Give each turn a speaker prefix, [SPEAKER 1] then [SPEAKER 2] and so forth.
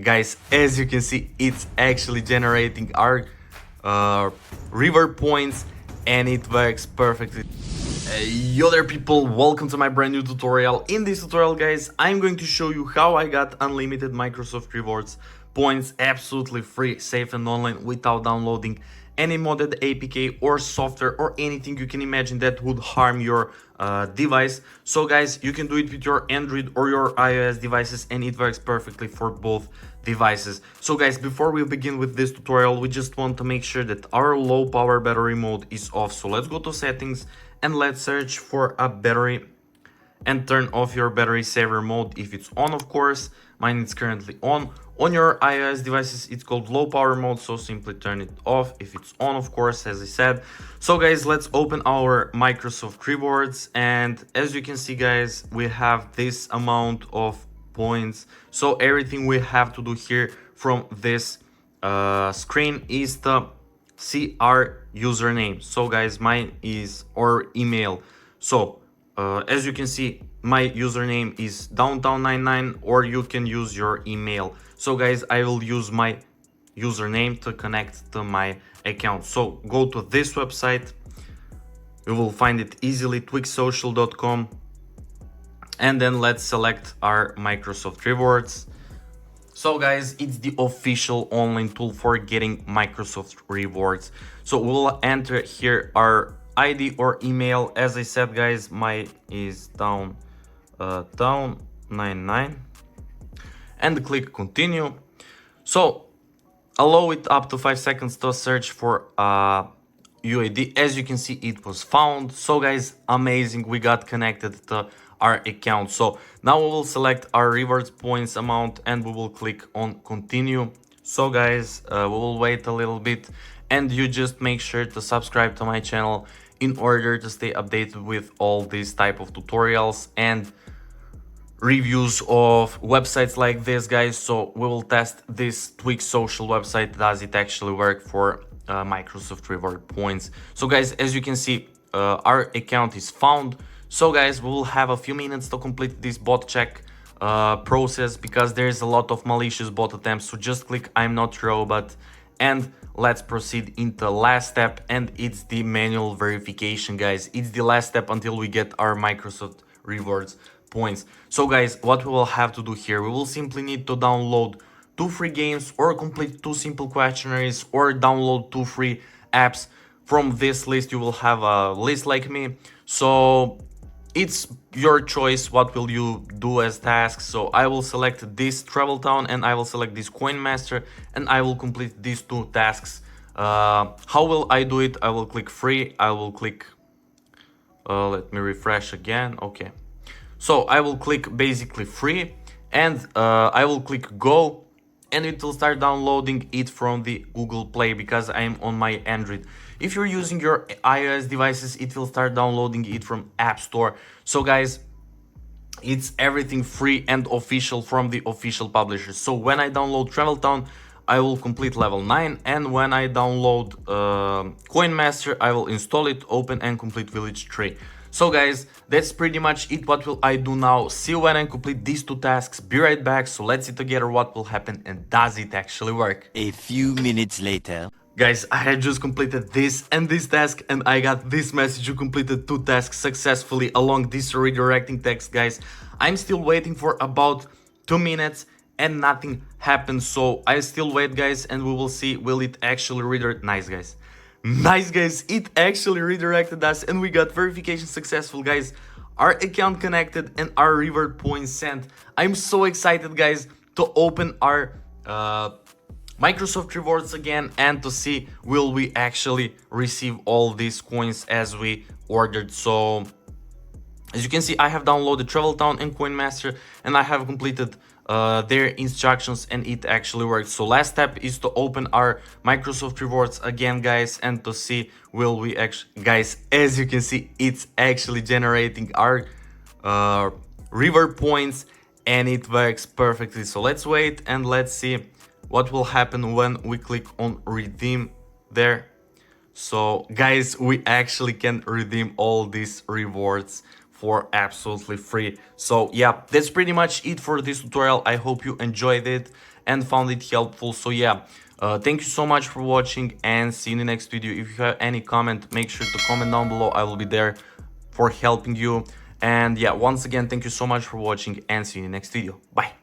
[SPEAKER 1] Guys, as you can see, it's actually generating our reward points and it works perfectly. Yo there people, welcome to my brand new tutorial. In this tutorial guys, I'm going to show you how I got unlimited Microsoft Rewards points absolutely free, safe and online without downloading any modded APK or software or anything you can imagine that would harm your device. So guys, you can do it with your Android or your iOS devices and it works perfectly for both devices. So guys, before we begin with this tutorial, we just want to make sure that our low power battery mode is off. So let's go to settings and let's search for a battery and turn off your battery saver mode if it's on, of course. Mine is currently on. On your iOS devices it's called low power mode, so simply turn it off if it's on, of course, as I said. So guys, let's open our Microsoft Rewards, and as you can see guys, we have this amount of points. So everything we have to do here from this screen is to see our username. So guys, mine is or email. So as you can see, my username is downtown99, or you can use your email. So guys, I will use my username to connect to my account. So go to this website, you will find it easily, twigsocial.com, and then let's select our Microsoft Rewards. So guys, it's the official online tool for getting Microsoft Rewards. So we'll enter here our ID or email. As I said guys, my is down99, and click continue. So allow it up to 5 seconds to search for UID. As you can see, it was found. So guys, amazing, we got connected to our account. So now we will select our rewards points amount and we will click on continue. So guys, we will wait a little bit, and you just make sure to subscribe to my channel in order to stay updated with all these type of tutorials and reviews of websites like this guys. So we will test this Twig Social website. Does it actually work for Microsoft Reward points? So guys, as you can see, our account is found. So guys, we will have a few minutes to complete this bot check process, because there is a lot of malicious bot attempts. So just click I'm not robot and let's proceed into the last step, and it's the manual verification guys. It's the last step until we get our Microsoft Rewards points. So guys, what we will have to do here, we will simply need to download 2 free games, or complete 2 simple questionnaires, or download 2 free apps. From this list you will have a list like me, so it's your choice what will you do as tasks. So I will select this travel town, and I will select this coin master, and I will complete these 2 tasks. How will I do it? I will click free, I will click let me refresh again. Okay, so I will click basically free, and I will click go, and it will start downloading it from the Google Play, because I am on my Android. If you're using your iOS devices, it will start downloading it from App Store. So guys, it's everything free and official from the official publishers. So when I download Travel Town, I will complete level 9, and when I download Coin Master, I will install it, open and complete Village 3. So guys, that's pretty much it. What will I do now? See you when I complete these 2 tasks. Be right back. So let's see together what will happen, and does it actually work?
[SPEAKER 2] A few minutes later.
[SPEAKER 1] Guys, I had just completed this and this task, and I got this message: you completed 2 tasks successfully along this redirecting text. Guys, I'm still waiting for about 2 minutes and nothing happened. So I still wait guys, and we will see will it actually redirect. Nice guys. Nice guys, it actually redirected us and we got verification successful guys. Our account connected and our reward points sent. I'm so excited guys to open our Microsoft Rewards again and to see will we actually receive all these coins as we ordered. So as you can see, I have downloaded Travel Town and Coin Master, and I have completed their instructions, and it actually works. So last step is to open our Microsoft Rewards again guys, and to see will we actually, guys, as you can see, it's actually generating our reward points and it works perfectly. So let's wait and let's see what will happen when we click on redeem there. So guys, we actually can redeem all these rewards for absolutely free. So yeah, that's pretty much it for this tutorial. I hope you enjoyed it, and found it helpful. So yeah, thank you so much for watching, and see you in the next video. If you have any comment, make sure to comment down below. I will be there for helping you. And yeah, once again, thank you so much for watching, and see you in the next video. Bye.